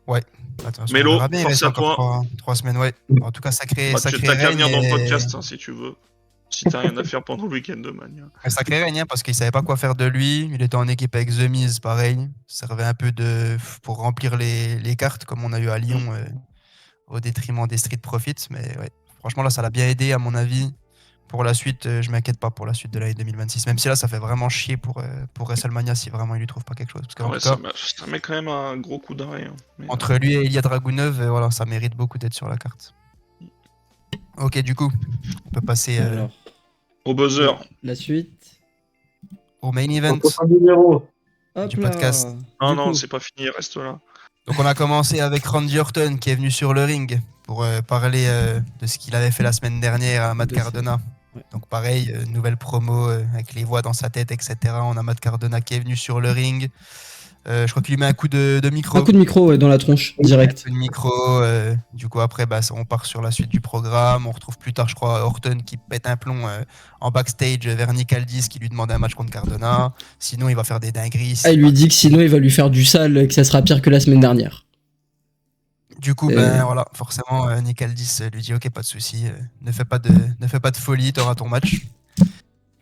S1: ouais. Attends, on
S4: Mélo,
S1: verra bien. Il
S4: force
S1: reste
S4: à
S1: encore
S4: toi.
S1: 3 semaines, ouais. En tout cas, sacré
S4: Bah, t'as qu'à
S1: règne.
S4: venir dans le
S1: Et...
S4: podcast si tu veux. Si t'as rien à faire pendant le week-end de Mania.
S1: Un sacré règne, hein, parce qu'il savait pas quoi faire de lui. Il était en équipe avec The Miz, pareil. Ça servait un peu pour remplir les cartes, comme on a eu à Lyon, au détriment des Street Profits. Mais ouais, franchement, là, ça l'a bien aidé, à mon avis. Pour la suite, je m'inquiète pas pour la suite de l'année 2026. Même si là, ça fait vraiment chier pour WrestleMania si vraiment il lui trouve pas quelque chose. Parce qu'en
S4: Ouais,
S1: tout cas,
S4: ça met quand même un gros coup d'arrêt. Hein. Mais,
S1: entre lui et Ilya Dragunov, voilà, ça mérite beaucoup d'être sur la carte. Ok, du coup, on peut passer
S3: Alors,
S4: au buzzer.
S3: la suite.
S1: au main
S2: Au
S1: event
S2: prochain numéro.
S3: Hop
S1: du
S3: là.
S1: podcast.
S4: Non,
S3: Du
S4: non,
S3: coup,
S4: c'est pas fini, reste là.
S1: Donc on a commencé avec Randy Orton qui est venu sur le ring pour parler de ce qu'il avait fait la semaine dernière à Matt
S3: De
S1: Cardona.
S3: ouais.
S1: Donc pareil, nouvelle promo avec les voix dans sa tête, etc. On a Matt Cardona qui est venu sur le ring. Je crois qu'il lui met un coup de micro.
S3: un coup de micro ouais, dans la tronche, direct.
S1: Un coup de micro. Du coup après, on part sur la suite du programme. On retrouve plus tard, je crois, Orton qui pète un plomb en backstage vers Nick Aldis qui lui demande un match contre Cardona. Sinon il va faire des dingueries.
S3: Ah, il lui dit que sinon il va lui faire du sale et que ça sera pire que la semaine dernière.
S1: Du coup, voilà, forcément, Nick Aldis lui dit ok, pas de souci, ne fais pas de folie, t'auras ton match.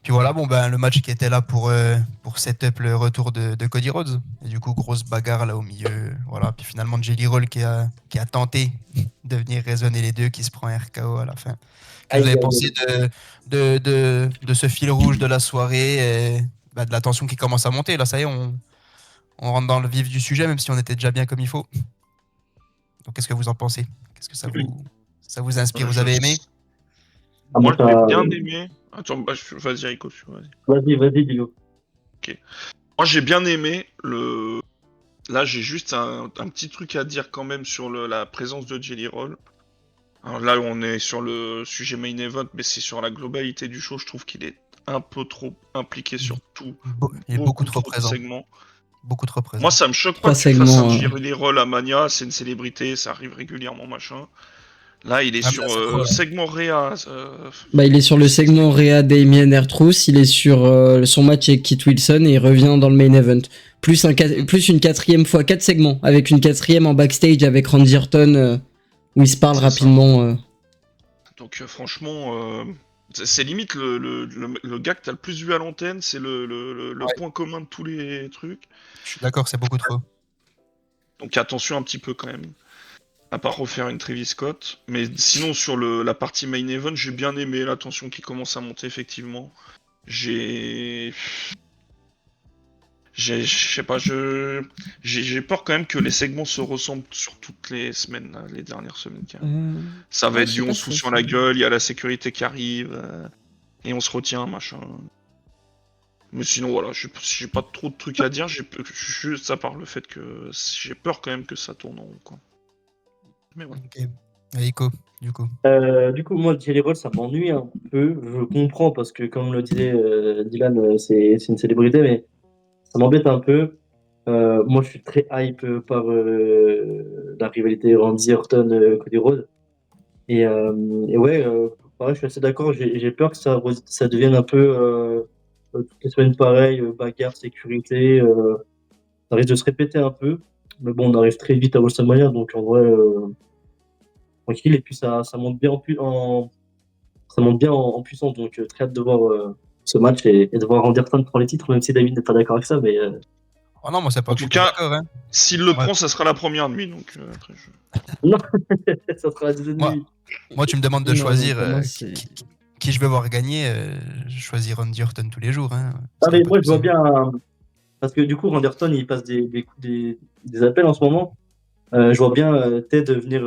S1: Puis voilà, le match qui était là pour setup le retour de Cody Rhodes. Et du coup, grosse bagarre là au milieu. Voilà. Puis finalement, Jelly Roll qui a tenté de venir raisonner les deux, qui se prend un RKO à la fin. Qu'est-ce que vous avez pensé de ce fil rouge de la soirée et de la tension qui commence à monter? Là, ça y est, on rentre dans le vif du sujet, même si on était déjà bien comme il faut. Donc, qu'est-ce que vous en pensez? Qu'est-ce que ça vous inspire? Vous avez aimé?
S4: Moi, j'ai bien aimé. Attends, vas-y, Rico.
S2: Vas-y, dis-le.
S4: Ok. Moi, j'ai bien aimé le. Là, j'ai juste un petit truc à dire quand même sur la présence de Jelly Roll. Alors là, on est sur le sujet main event, mais c'est sur la globalité du show. Je trouve qu'il est un peu trop impliqué sur tout.
S1: Il est beaucoup trop présent.
S4: Segments.
S1: Beaucoup trop présent.
S4: Moi, ça me choque pas que tu fasses un Jelly Roll à Mania. C'est une célébrité, ça arrive régulièrement, machin. Là, il est sur segment Réa.
S3: Il est sur le segment Réa Damien Ertrousse, il est sur son match avec Kit Wilson et il revient dans le main event. Plus une quatrième fois, 4 segments, avec une quatrième en backstage avec Randy Orton où ils se parlent rapidement.
S4: Donc franchement, c'est limite le gars que t'as le plus vu à l'antenne, c'est le point commun de tous les trucs.
S1: Je suis d'accord, c'est beaucoup trop.
S4: Donc attention un petit peu quand même. À part refaire une Travis Scott. Mais sinon, sur la partie main event, j'ai bien aimé la tension qui commence à monter, effectivement. Je sais pas, j'ai peur quand même que les segments se ressemblent sur toutes les semaines, là, les dernières semaines. Ça va être du on se fout sur la gueule, il y a la sécurité qui arrive, et on se retient, machin. Mais sinon, voilà, j'ai pas trop de trucs à dire, juste à part le fait que j'ai peur quand même que ça tourne en rond, quoi. Mais ouais.
S1: Ok. Aiko, du coup.
S2: Du coup, moi, le Jelly Roll, ça m'ennuie un peu. Je comprends parce que, comme le disait Dylan, c'est une célébrité, mais ça m'embête un peu. Moi, je suis très hype par la rivalité Randy Orton-Cody Rhodes. Et ouais, pareil, je suis assez d'accord. J'ai peur que ça devienne un peu toutes les semaines pareil, bagarre, sécurité. Ça risque de se répéter un peu. Mais bon, on arrive très vite à WrestleMania, donc en vrai, tranquille. Et puis ça monte bien ça monte bien en puissance. Donc très hâte de voir ce match et de voir Randy Orton prendre les titres, même si David n'est pas d'accord avec ça. Mais
S1: oh non, moi c'est pas
S4: en
S1: que
S4: tout
S1: je suis
S4: cas,
S1: d'accord, hein.
S4: S'il le prend, ça sera la première de nuit. Donc après,
S2: non, ça sera la deuxième nuit.
S1: Moi, tu me demandes de choisir
S3: moi,
S1: qui je vais voir gagner. Je choisis Randy Orton tous les jours. Hein.
S2: Ah, mais moi, je vois bien. Parce que du coup, Randy Orton, il passe des appels en ce moment. Je vois bien Ted venir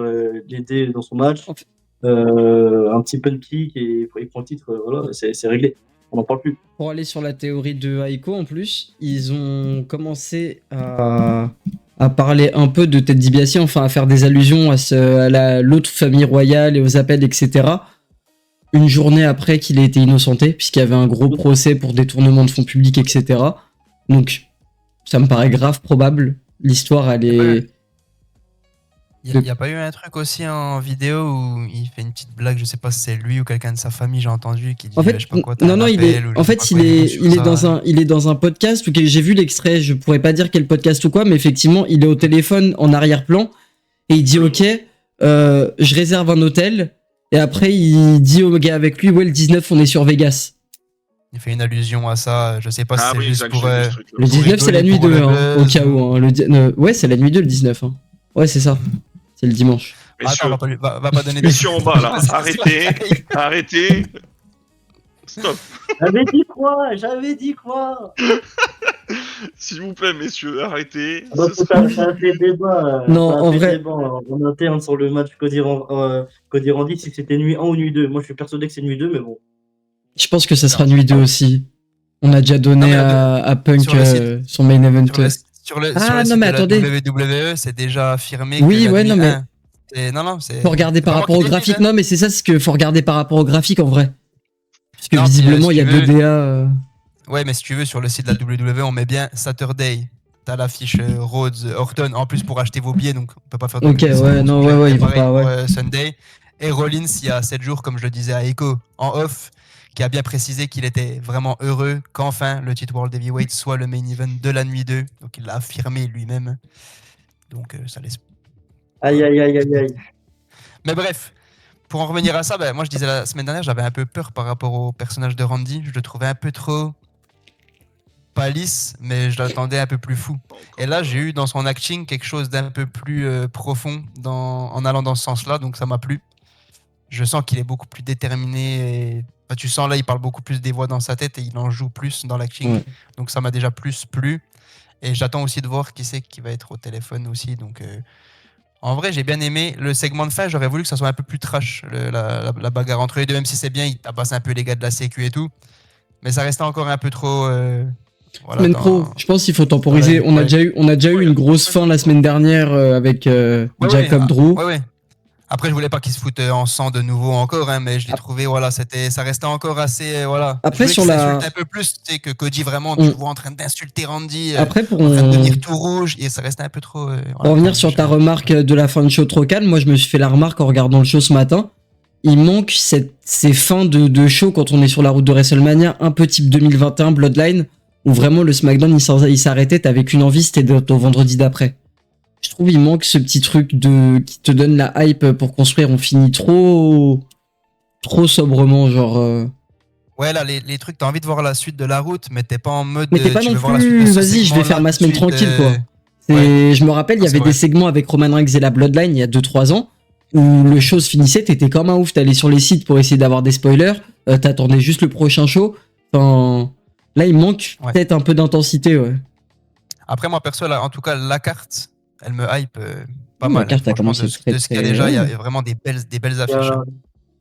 S2: l'aider dans son match. Un petit pun kick et il prend le titre. Voilà, c'est réglé. On n'en parle plus.
S3: Pour aller sur la théorie de Aiko, en plus, ils ont commencé à parler un peu de Ted DiBiase, enfin à faire des allusions à l'autre famille royale et aux appels, etc. Une journée après qu'il ait été innocenté, puisqu'il y avait un gros procès pour détournement de fonds publics, etc. Donc, ça me paraît grave probable. L'histoire, elle est...
S1: Il n'y a pas eu un truc aussi en vidéo où il fait une petite blague, je sais pas si c'est lui ou quelqu'un de sa famille, j'ai entendu, qui dit
S3: En fait,
S1: je sais pas quoi, t'as
S3: non,
S1: un
S3: non,
S1: appel ou je
S3: en
S1: sais
S3: fait,
S1: pas quoi,
S3: il est dans un podcast où j'ai vu l'extrait. Je pourrais pas dire quel podcast ou quoi, mais effectivement, il est au téléphone en arrière-plan et il dit OK, je réserve un hôtel. Et après, il dit au gars avec lui, ouais, le 19, on est sur Vegas.
S1: Il fait une allusion à ça, je sais pas si
S4: Ah
S1: c'est
S4: oui,
S1: juste
S4: exact,
S1: pour,
S4: j'ai vu ce truc-là.
S3: Le
S1: pour
S3: 19, c'est la
S1: rigoler
S3: nuit
S1: pour
S3: 2,
S1: le
S3: hein, au
S1: buzz
S3: cas où.
S1: ou-
S3: Ouais, c'est la nuit 2, le 19. Hein. Ouais, c'est ça. C'est le dimanche.
S1: Attends,
S4: Messieurs,
S1: va pas donner des...
S4: messieurs en bas là,
S1: C'est
S4: arrêtez, arrêtez. Stop.
S2: J'avais dit quoi.
S4: S'il vous plaît, messieurs, arrêtez.
S2: Ah bah,
S4: Ce serait-
S2: ça a fait débat.
S3: Non,
S2: Ça a
S3: en
S2: fait
S3: vrai-
S2: débat en interne sur le match Cody Randy, si c'était nuit 1 ou nuit 2. Moi, je suis persuadé que c'est nuit 2, mais bon.
S3: Je pense que ça sera nuit 2 aussi. On a déjà donné
S1: Non, mais
S3: à Punk
S1: sur le site-
S3: son main event.
S1: Sur le
S3: Ah, non,
S1: site
S3: mais
S1: de la
S3: attendez.
S1: WWE, c'est déjà affirmé
S3: Oui,
S1: que la
S3: ouais,
S1: nuit
S3: non, mais-
S1: 1, non, c'est...
S3: Faut regarder par
S1: c'est
S3: rapport
S1: vraiment
S3: au
S1: qu'ils
S3: graphique.
S1: disent, hein.
S3: Non, mais c'est ça, c'est que faut regarder par rapport au graphique en vrai. Parce que
S1: Non,
S3: visiblement,
S1: puis,
S3: il y a
S1: si tu
S3: 2
S1: veux-
S3: DA.
S1: Ouais, mais si tu veux, sur le site de la WWE, on met bien Saturday. T'as l'affiche Rhodes, Orton, en plus pour acheter vos billets, donc on peut pas faire de
S3: Ok,
S1: publicité
S3: ouais,
S1: pour
S3: non,
S1: son jeu.
S3: ouais,
S1: Et
S3: il faut
S1: pareil
S3: pas,
S1: pour
S3: ouais.
S1: Sunday. Et Rollins, il y a 7 jours, comme je le disais à Echo, en off, qui a bien précisé qu'il était vraiment heureux qu'enfin le titre World Heavyweight soit le main event de la nuit 2. Donc il l'a affirmé lui-même. Donc ça laisse.
S2: Aïe, aïe, aïe, aïe, aïe.
S1: Mais bref, pour en revenir à ça, ben, moi je disais la semaine dernière, j'avais un peu peur par rapport au personnage de Randy. Je le trouvais un peu trop pas lisse, mais je l'attendais un peu plus fou. Et là, j'ai eu dans son acting quelque chose d'un peu plus profond en allant dans ce sens-là, donc ça m'a plu. Je sens qu'il est beaucoup plus déterminé. Enfin, tu sens là, il parle beaucoup plus des voix dans sa tête et il en joue plus dans l'acting.
S3: Ouais.
S1: Donc ça m'a déjà plus plu. Et j'attends aussi de voir qui c'est qui va être au téléphone aussi. Donc en vrai, j'ai bien aimé le segment de fin. J'aurais voulu que ça soit un peu plus trash, la bagarre entre les deux, même si c'est bien, il tabasse un peu les gars de la sécu et tout. Mais ça restait encore un peu trop. Voilà,
S3: Semaine pro, je pense qu'il faut temporiser.
S1: Ouais,
S3: On a
S1: ouais.
S3: déjà eu une grosse fin la semaine dernière avec Jacob Drew.
S1: Ouais. Après, je voulais pas qu'ils se foutent en sang de nouveau encore, hein, mais je l'ai trouvé, voilà, ça restait encore assez, voilà.
S3: Après,
S1: je
S3: sur
S1: voulais
S3: la-
S1: qu'il s'insulte un peu plus, tu sais, que Cody vraiment, tu le vois en train d'insulter Randy,
S3: Après, pour
S1: en train de devenir tout rouge, et ça restait un peu trop.
S3: pour revenir sur ta remarque de la fin de show trop calme, moi je me suis fait la remarque en regardant le show ce matin. Il manque ces fins de show quand on est sur la route de WrestleMania, un peu type 2021 Bloodline, où vraiment le SmackDown il s'arrêtait, t'avais qu'une envie, c'était d'être au vendredi d'après. Je trouve il manque ce petit truc qui te donne la hype pour construire. On finit trop sobrement, genre.
S1: Ouais, là, les trucs, t'as envie de voir la suite de la route, mais t'es pas en mode.
S3: Mais t'es pas
S1: tu
S3: non
S1: veux voir la suite de
S3: plus.
S1: ce
S3: Vas-y, je vais
S1: segment-là
S3: faire ma
S1: tout de
S3: semaine
S1: suite,
S3: tranquille, quoi.
S1: ouais.
S3: Je me rappelle, il y
S1: Ah, c'est
S3: avait des
S1: vrai.
S3: segments avec Roman Reigns et la Bloodline il y a 2-3 ans où le show se finissait, t'étais comme un ouf, t'allais sur les sites pour essayer d'avoir des spoilers, t'attendais juste le prochain show. Enfin, là, il manque
S1: Ouais.
S3: peut-être un peu d'intensité, ouais.
S1: Après, moi, perso, là, en tout cas, la carte, elle me hype pas
S3: La
S1: mal.
S3: carte a
S1: Franchement,
S3: commencé
S1: de ce qu'il y a
S3: très-
S1: déjà, il y a
S3: ouais.
S1: vraiment des belles
S2: Il y
S1: affiches.
S2: a,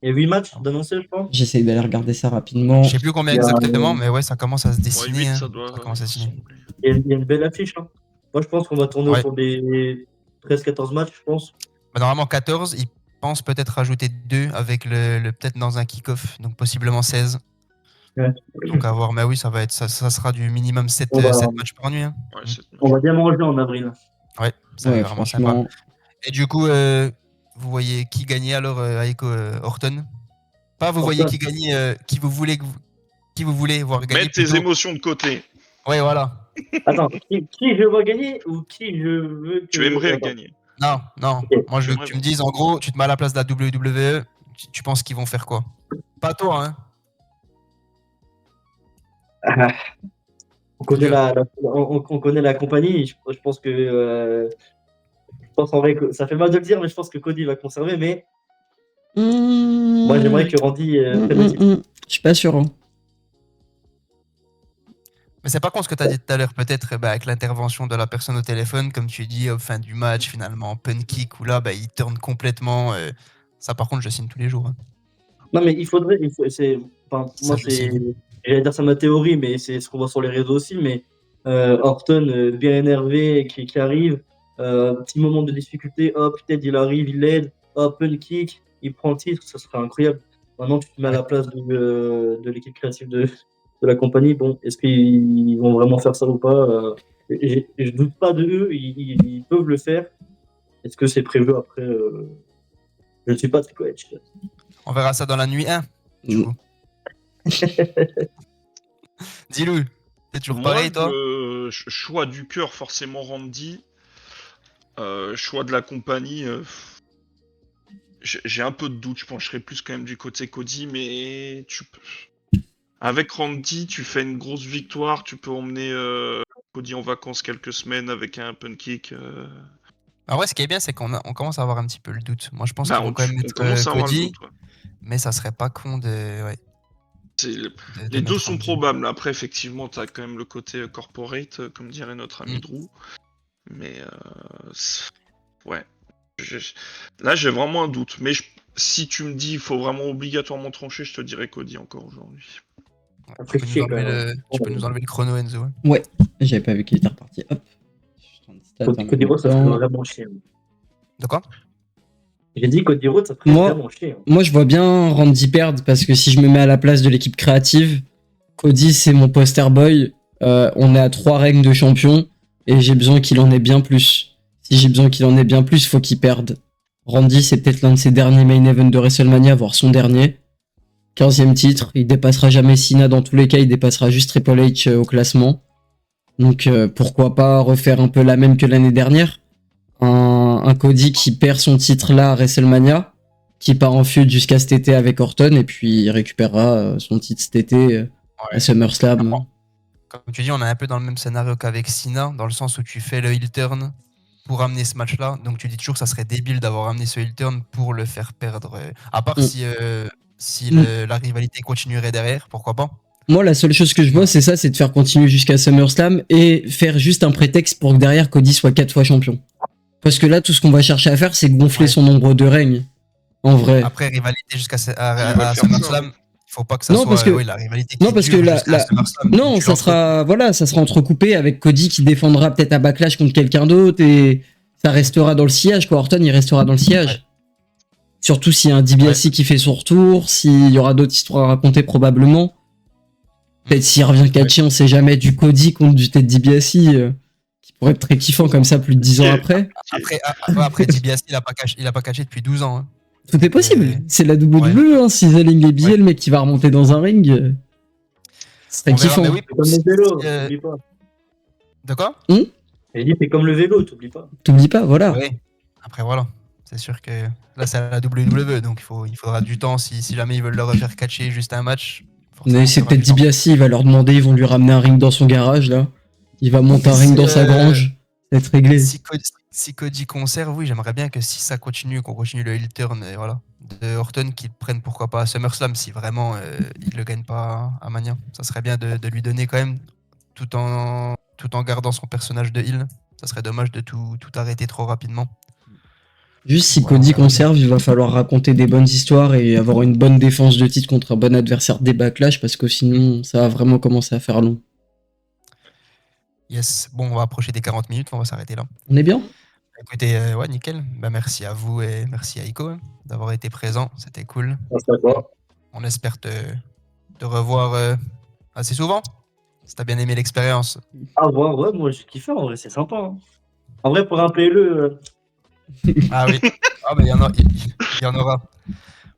S2: il y a 8 matchs d'annoncer, je pense.
S3: J'essaye d'aller regarder ça rapidement.
S1: Je sais plus combien
S2: Il y a-
S1: exactement, mais ouais, ça commence à se
S4: Ouais,
S1: dessiner.
S4: 8,
S1: hein.
S4: ça doit.
S1: Ça commence à se dessiner.
S4: ressembler.
S2: Il y a une belle affiche. Hein. Moi, je pense qu'on va tourner
S1: Ouais.
S2: autour des 13-14 matchs, je pense.
S1: Bah, normalement, 14, ils pensent peut-être rajouter 2 avec le peut-être dans un kick-off, donc possiblement 16.
S2: Ouais.
S1: Donc à voir, mais oui, ça sera du minimum 7,
S2: On va-
S1: matchs par nuit. Hein.
S4: Ouais, c'est-
S2: On va bien manger en avril.
S1: Ouais, ça va
S3: Ouais,
S1: être vraiment sympa.
S3: franchement.
S1: Et du coup, vous voyez qui gagnait alors à Echo Orton? Pas vous voyez
S2: Orton.
S1: qui gagnait, qui vous voulez voir gagner.
S4: Mets tes
S1: plutôt.
S4: émotions de côté.
S1: Ouais, voilà.
S2: Attends, qui je vois gagner ou qui je veux que...
S4: Tu aimerais
S2: Attends.
S4: gagner.
S1: Non.
S2: Ok.
S1: Moi, je veux que
S4: J'aimerais
S1: tu me dises, en gros, tu te mets à la place de la WWE, tu penses qu'ils vont faire quoi? Pas toi, hein.
S2: On connaît on connaît la compagnie. Je pense que... je pense en vrai que... Ça fait mal de le dire, mais je pense que Cody va conserver. Mais moi, j'aimerais que Randy prenne le titre.
S3: Je suis pas sûr. Hein.
S1: Mais c'est pas con ce que tu as dit tout à l'heure, peut-être avec l'intervention de la personne au téléphone, comme tu dis, au fin du match, finalement, pun kick, où là, il tourne complètement. Ça, par contre, je signe tous les jours. Hein.
S2: Non, mais il faudrait... Enfin,
S1: Ça,
S2: moi,
S1: je
S2: c'est...
S1: signe.
S2: J'allais dire ça ma théorie, mais c'est ce qu'on voit sur les réseaux aussi. Mais Orton, bien énervé, qui arrive. Petit moment de difficulté. Hop, Ted, il arrive, il l'aide. Hop, pun kick. Il prend le titre. Ça serait incroyable. Maintenant, tu te mets à la place de l'équipe créative de la compagnie. Bon, est-ce qu'ils vont vraiment faire ça ou pas je doute pas de eux. Ils peuvent le faire. Est-ce que c'est prévu après Je ne suis pas Triple H.
S1: On verra ça dans la nuit 1. Du
S3: Mm.
S1: coup. Dis-le. C'est toujours
S4: Moi,
S1: pareil, toi?
S4: choix du cœur, forcément Randy. Choix de la compagnie, j'ai un peu de doute. Je pencherais plus quand même du côté Cody, mais tu peux. Avec Randy, tu fais une grosse victoire. Tu peux emmener Cody en vacances quelques semaines avec un punt kick.
S1: En vrai, ce qui est bien, c'est on commence à avoir un petit peu le doute. Moi, je pense
S4: Bah,
S1: qu'ils vont quand même
S4: on
S1: mettre
S4: commence à avoir le
S1: Cody,
S4: doute. Ouais.
S1: mais ça serait pas con ouais,
S4: C'est-
S1: de
S4: Les deux
S1: mettre
S4: sont
S1: Randy.
S4: probables. Après, effectivement, t'as quand même le côté corporate, comme dirait notre ami
S1: Mm.
S4: Drew. Mais ouais. Là, j'ai vraiment un doute. Mais si tu me dis il faut vraiment obligatoirement trancher, je te dirais Cody encore aujourd'hui.
S1: Ouais,
S2: Après,
S1: tu peux
S2: chier, quand même.
S1: tu peux nous enlever le chrono, Enzo. Ouais.
S3: Ouais, j'avais pas vu qu'il était reparti. Hop. Je suis en train de stats en
S2: Cody
S3: même
S2: Rhodes, ça ferait
S3: temps.
S2: vraiment chier.
S1: De quoi?
S2: J'ai dit Cody Rhodes, ça ferait
S3: Moi-
S2: vraiment chier.
S3: Moi, je vois bien Randy perdre parce que si je me mets à la place de l'équipe créative, Cody, c'est mon poster boy. On est à 3 règnes de champion et j'ai besoin qu'il en ait bien plus. Si j'ai besoin qu'il en ait bien plus, faut qu'il perde. Randy, c'est peut-être l'un de ses derniers main events de WrestleMania, voire son dernier. 15e titre, il dépassera jamais Cena dans tous les cas, il dépassera juste Triple H au classement. Donc pourquoi pas refaire un peu la même que l'année dernière. Un Cody qui perd son titre là à WrestleMania, qui part en feud jusqu'à cet été avec Orton, et puis il récupérera son titre cet été à SummerSlam.
S1: Comme tu dis, on est un peu dans le même scénario qu'avec Cena, dans le sens où tu fais le heel turn pour amener ce match-là. Donc tu dis toujours que ça serait débile d'avoir amené ce heel turn pour le faire perdre. À part si la rivalité continuerait derrière, pourquoi pas?
S3: Moi, la seule chose que je vois, c'est ça, c'est de faire continuer jusqu'à SummerSlam et faire juste un prétexte pour que derrière Cody soit 4 fois champion. Parce que là, tout ce qu'on va chercher à faire, c'est gonfler son nombre de règnes. En vrai.
S1: Après, rivalité jusqu'à
S4: Il va faire ça,
S1: SummerSlam, il faut pas que ça
S3: Non,
S1: soit
S3: parce que-
S1: la rivalité qui
S3: Non, parce que
S1: dure jusqu'à SummerSlam.
S3: non,
S1: Tu
S3: ça
S1: l'entretiens.
S3: sera entrecoupé avec Cody qui défendra peut-être à Backlash contre quelqu'un d'autre et ça restera dans le sillage, quoi. Orton, il restera dans le sillage.
S1: Ouais.
S3: Surtout s'il y a un DiBiase qui fait son retour, s'il y aura d'autres histoires à raconter probablement. Peut-être s'il revient catché, on sait jamais, du Cody contre du Ted DiBiase, qui pourrait être très kiffant comme ça plus de 10 ans après.
S1: Après DiBiase, il a pas caché depuis 12 ans. Hein.
S3: Tout est possible. C'est la WWE, hein. S'ils alignent les billets, le mec qui va remonter dans un ring, ce serait
S1: On verra,
S3: kiffant.
S1: mais oui,
S2: C'est comme le vélo,
S1: euh,
S2: t'oublies pas.
S1: De quoi?
S2: J'ai dit, c'est comme le vélo, t'oublies pas.
S3: T'oublies pas, voilà.
S1: Oui. Après, voilà. C'est sûr que là, c'est à la WWE, donc il faudra du temps si jamais ils veulent le refaire catcher juste un match.
S3: Mais c'est peut-être DiBiase, il va leur demander, ils vont lui ramener un ring dans son garage, là. Il va monter un ring dans sa grange. Ça va être réglé.
S1: Si Cody conserve, oui, j'aimerais bien que si ça continue, qu'on continue le heel turn, voilà, de Orton, qu'il prenne pourquoi pas à SummerSlam si vraiment il le gagne pas à Mania. Ça serait bien de lui donner quand même, tout en gardant son personnage de heel. Ça serait dommage de tout arrêter trop rapidement.
S3: Juste si
S1: Voilà,
S3: Cody
S1: on verra
S3: conserve, il va falloir raconter des bonnes histoires et avoir une bonne défense de titre contre un bon adversaire des Backlash parce que sinon ça va vraiment commencer à faire long.
S1: Yes, bon, on va approcher des 40 minutes, on va s'arrêter là.
S3: On est bien?
S1: Écoutez, ouais, nickel. Bah, merci à vous et merci à Iko d'avoir été présent. C'était cool.
S2: Merci à toi.
S1: On espère te revoir assez souvent. Si t'as bien aimé l'expérience.
S2: Ah, ouais, moi j'ai kiffé, en vrai, c'est sympa. Hein. En vrai, pour rappeler
S1: Ah oui. Ah, bah, il y en aura.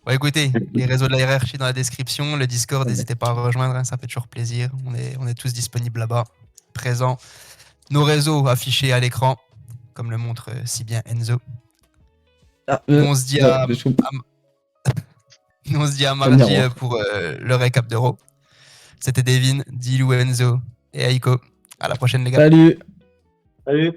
S1: Bon, écoutez, les réseaux de la hiérarchie dans la description, le Discord, n'hésitez pas à rejoindre, hein, ça fait toujours plaisir. On est tous disponibles là-bas, présents. Nos réseaux affichés à l'écran, comme le montre si bien Enzo. On se dit à mardi pour le récap d'Euro. C'était Devin, Dilou, Enzo et Aiko. À la prochaine les gars.
S3: Salut!
S2: Salut.